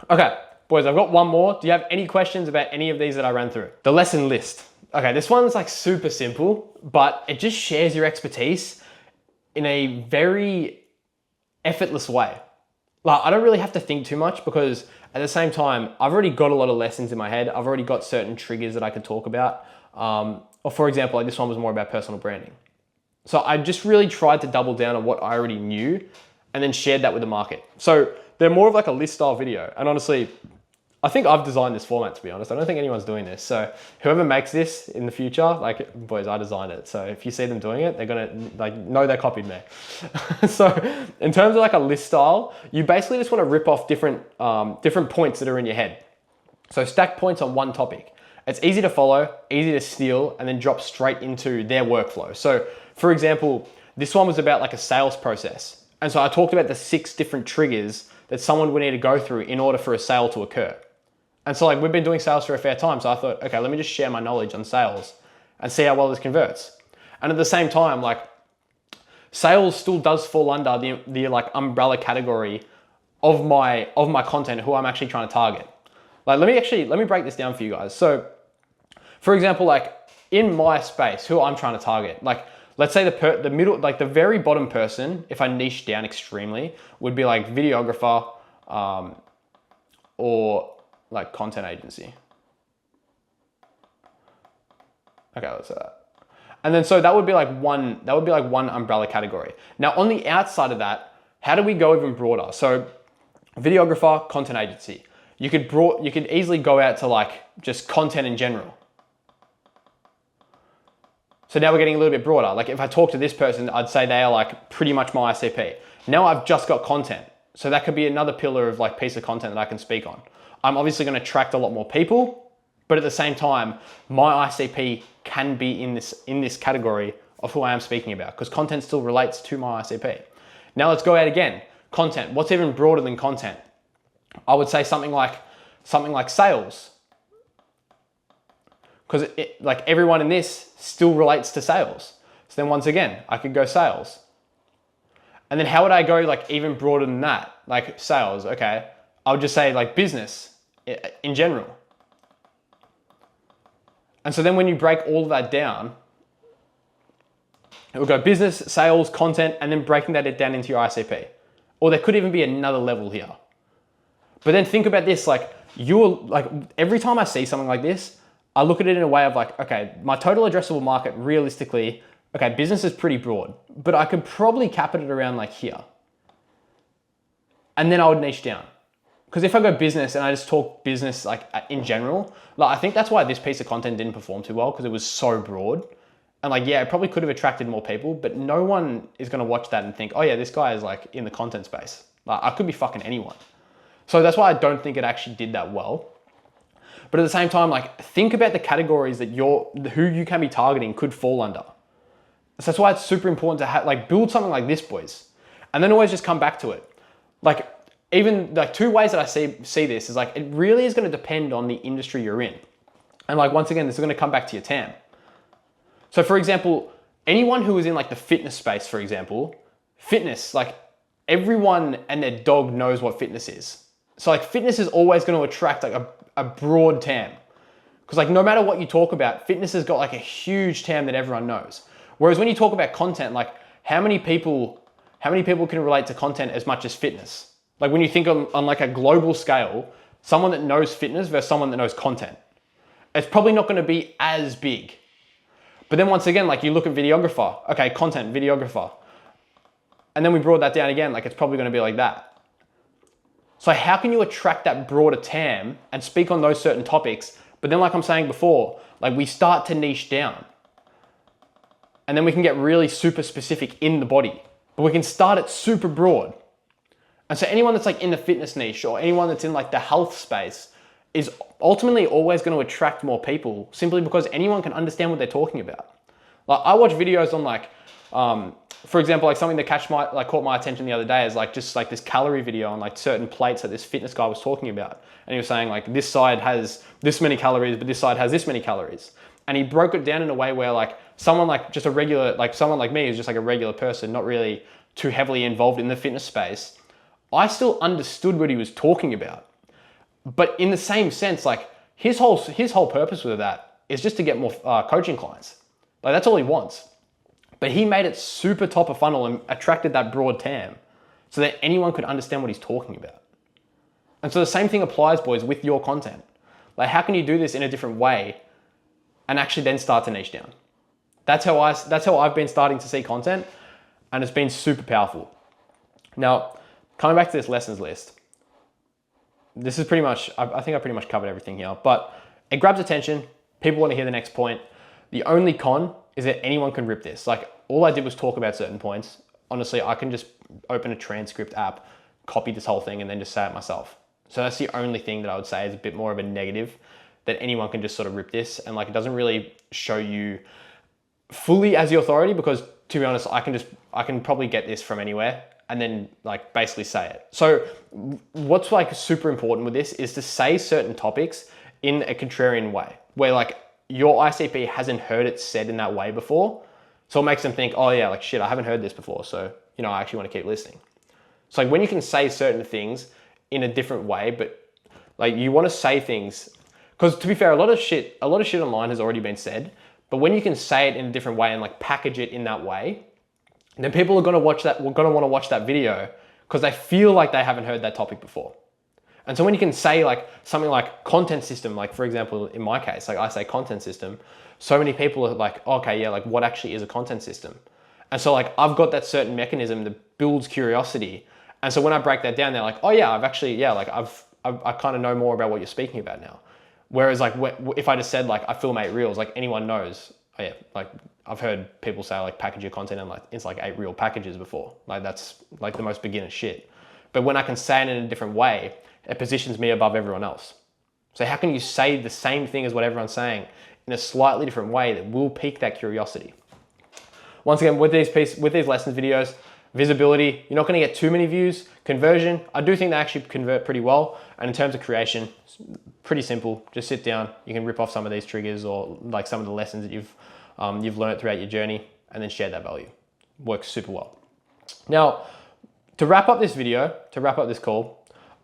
A: Okay, boys, I've got one more. Do you have any questions about any of these that I ran through? The lesson list. Okay, this one's like super simple, but it just shares your expertise in a very effortless way. Like, I don't really have to think too much because at the same time, I've already got a lot of lessons in my head. I've already got certain triggers that I could talk about. Or for example, like this one was more about personal branding. So I just really tried to double down on what I already knew and then shared that with the market. So they're more of like a list style video. And honestly, I think I've designed this format, to be honest. I don't think anyone's doing this. So whoever makes this in the future, like boys, I designed it. So if you see them doing it, they're gonna like know they copied me. So in terms of like a list style, you basically just want to rip off different points that are in your head. So stack points on one topic. It's easy to follow, easy to steal, and then drop straight into their workflow. So for example, this one was about like a sales process. And so I talked about the 6 different triggers that someone would need to go through in order for a sale to occur. And so like we've been doing sales for a fair time. So I thought, okay, let me just share my knowledge on sales and see how well this converts. And at the same time, like sales still does fall under the like umbrella category of my content, who I'm actually trying to target. Like, let me break this down for you guys. So for example, like in my space, who I'm trying to target, like let's say the middle, like the very bottom person, if I niche down extremely, would be like videographer, or like content agency. Okay, let's say that. And then so that would be like one umbrella category. Now on the outside of that, how do we go even broader? So videographer, content agency. You could easily go out to like just content in general. So now we're getting a little bit broader. Like if I talk to this person, I'd say they are like pretty much my ICP. Now I've just got content. So that could be another pillar of like piece of content that I can speak on. I'm obviously going to attract a lot more people, but at the same time, my ICP can be in this category of who I am speaking about, because content still relates to my ICP. Now let's go out again. Content. What's even broader than content? I would say something like sales, because like everyone in this still relates to sales. So then once again, I could go sales. And then how would I go like even broader than that? Like sales, okay. I would just say like business in general. And so then when you break all of that down, it will go business, sales, content, and then breaking that down into your ICP. Or there could even be another level here. But then think about this, like every time I see something like this, I look at it in a way of like, okay, my total addressable market realistically, okay, business is pretty broad, but I could probably cap it at around like here. And then I would niche down. because if I go business and I just talk business like in general, like I think that's why this piece of content didn't perform too well, because it was so broad. And like, yeah, it probably could have attracted more people, but no one is going to watch that and think, oh yeah, this guy is like in the content space. Like I could be fucking anyone. So that's why I don't think it actually did that well. But at the same time, like think about the categories that who you can be targeting could fall under. So that's why it's super important to like build something like this, boys. And then always just come back to it. Like even like two ways that I see this is like, it really is going to depend on the industry you're in. And like, once again, this is going to come back to your TAM. So for example, anyone who is in like the fitness space, for example, fitness, like everyone and their dog knows what fitness is. So like fitness is always going to attract like a broad TAM. Because like no matter what you talk about, fitness has got like a huge TAM that everyone knows. Whereas when you talk about content, like how many people can relate to content as much as fitness? Like when you think on like a global scale, someone that knows fitness versus someone that knows content, it's probably not going to be as big. But then once again, like you look at videographer, okay, content, videographer. And then we brought that down again, like it's probably going to be like that. So how can you attract that broader TAM and speak on those certain topics? But then like I'm saying before, like we start to niche down. And then we can get really super specific in the body. But we can start it super broad. And so anyone that's like in the fitness niche or anyone that's in like the health space is ultimately always going to attract more people simply because anyone can understand what they're talking about. Like I watch videos on like, for example, like something that caught my attention the other day is like just like this calorie video on like certain plates that this fitness guy was talking about. And he was saying like this side has this many calories, but this side has this many calories. And he broke it down in a way where like someone like just a regular, like someone like me who's just like a regular person, not really too heavily involved in the fitness space, I still understood what he was talking about. But in the same sense, like his whole purpose with that is just to get more coaching clients. Like that's all he wants. But he made it super top of funnel and attracted that broad TAM so that anyone could understand what he's talking about. And so the same thing applies, boys, with your content. Like how can you do this in a different way and actually then start to niche down? That's how I've been starting to see content, and it's been super powerful. Now, coming back to this lessons list, this is pretty much, I think I pretty much covered everything here, but it grabs attention. People want to hear the next point. The only con is that anyone can rip this. Like all I did was talk about certain points. Honestly, I can just open a transcript app, copy this whole thing and then just say it myself. So that's the only thing that I would say is a bit more of a negative, that anyone can just sort of rip this, and like it doesn't really show you fully as the authority, because to be honest, I can probably get this from anywhere and then like basically say it. So what's like super important with this is to say certain topics in a contrarian way, where like your ICP hasn't heard it said in that way before. So it makes them think, oh yeah, like shit, I haven't heard this before. So, you know, I actually want to keep listening. So like when you can say certain things in a different way, but like you want to say things, because to be fair, a lot of shit online has already been said, but when you can say it in a different way and like package it in that way, then people are going to want to watch that video because they feel like they haven't heard that topic before. And so when you can say like something like content system, like for example, in my case, like I say content system, so many people are like, okay, yeah, like what actually is a content system? And so like I've got that certain mechanism that builds curiosity. And so when I break that down, they're like, oh yeah, I kind of know more about what you're speaking about now. Whereas like if I just said like I film 8 reels, like anyone knows, oh yeah, like I've heard people say like package your content and like it's like 8 reel packages before. Like that's like the most beginner shit. But when I can say it in a different way, it positions me above everyone else. So how can you say the same thing as what everyone's saying in a slightly different way that will pique that curiosity? Once again, with these lessons videos, visibility, you're not going to get too many views. Conversion, I do think they actually convert pretty well. And in terms of creation, pretty simple. Just sit down. You can rip off some of these triggers or like some of the lessons that you've learned throughout your journey, and then share that value. Works super well. Now, to wrap up this video, to wrap up this call,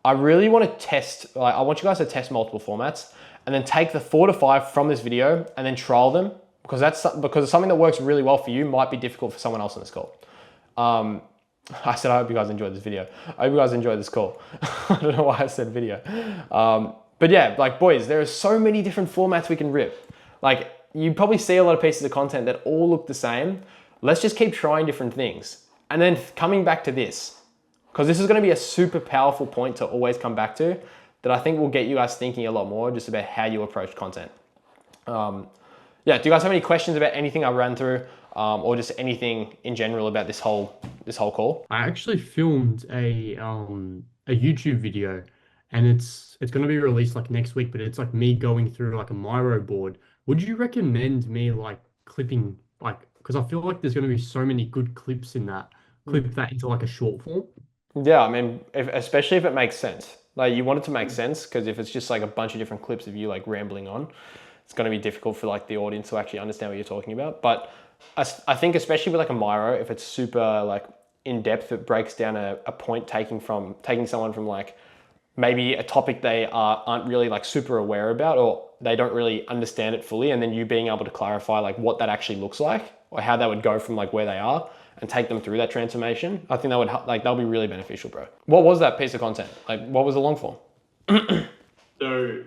A: I really want to test, like I want you guys to test multiple formats and then take the 4 to 5 from this video and then trial them, because something that works really well for you might be difficult for someone else on this call. I said, I hope you guys enjoyed this video. I hope you guys enjoyed this call. I don't know why I said video. But yeah, like boys, there are so many different formats we can rip. Like you probably see a lot of pieces of content that all look the same. Let's just keep trying different things. And then coming back to this, because this is going to be a super powerful point to always come back to that I think will get you guys thinking a lot more just about how you approach content. Yeah, do you guys have any questions about anything I ran through, or just anything in general about this whole call?
C: I actually filmed a YouTube video, and it's gonna be released like next week, but it's like me going through like a Miro board. Would you recommend me like clipping like because I feel like there's gonna be so many good clips in that, clip that into like a short form?
A: Yeah, I mean, especially if it makes sense. Like you want it to make sense, because if it's just like a bunch of different clips of you like rambling on, it's going to be difficult for like the audience to actually understand what you're talking about. But I think especially with like a Miro, if it's super like in depth, it breaks down a point taking someone from like maybe a topic they aren't really like super aware about, or they don't really understand it fully, and then you being able to clarify like what that actually looks like or how that would go from like where they are and take them through that transformation. I think that would like that'll be really beneficial, bro. What was that piece of content? Like what was the long form?
C: So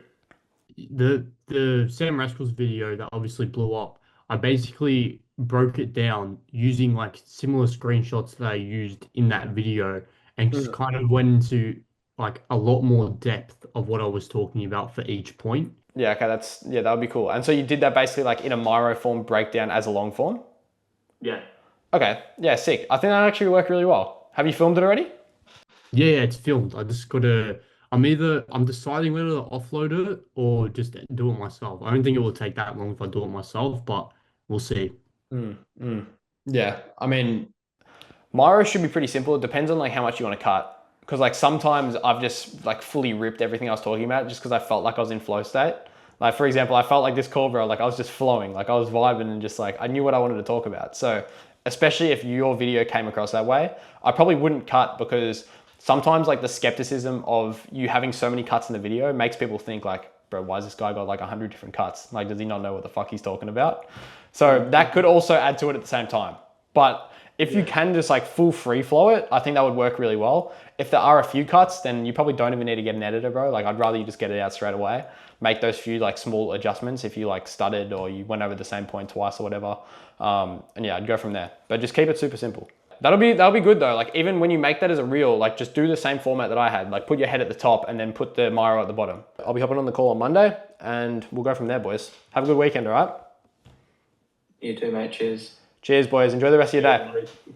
C: the Sam Rascal's video that obviously blew up, I basically broke it down using like similar screenshots that I used in that video and just kind of went into like a lot more depth of what I was talking about for each point.
A: Yeah, okay, that would be cool. And so you did that basically like in a Miro form breakdown as a long form?
C: Yeah.
A: Okay, yeah, sick. I think that actually worked really well. Have you filmed it already?
C: Yeah, it's filmed. I just gotta I'm deciding whether to offload it or just do it myself. I don't think it will take that long if I do it myself, but we'll see.
A: Yeah, I mean, Miro should be pretty simple. It depends on like how much you want to cut. Because like sometimes I've just like fully ripped everything I was talking about just because I felt like I was in flow state. Like for example, I felt like this call, bro, like I was just flowing, like I was vibing and just like I knew what I wanted to talk about. So especially if your video came across that way, I probably wouldn't cut, because sometimes like the skepticism of you having so many cuts in the video makes people think like, bro, why has this guy got like 100 different cuts? Like, does he not know what the fuck he's talking about? So that could also add to it at the same time. But if you can just like full free flow it, I think that would work really well. If there are a few cuts, then you probably don't even need to get an editor, bro. Like I'd rather you just get it out straight away. Make those few like small adjustments if you like stuttered or you went over the same point twice or whatever. And yeah, I'd go from there. But just keep it super simple. That'll be good though. Like even when you make that as a reel, like just do the same format that I had. Like put your head at the top and then put the Miro at the bottom. I'll be hopping on the call on Monday and we'll go from there, boys. Have a good weekend, all right?
D: You too, mate. Cheers.
A: Cheers, boys. Enjoy the rest of your day.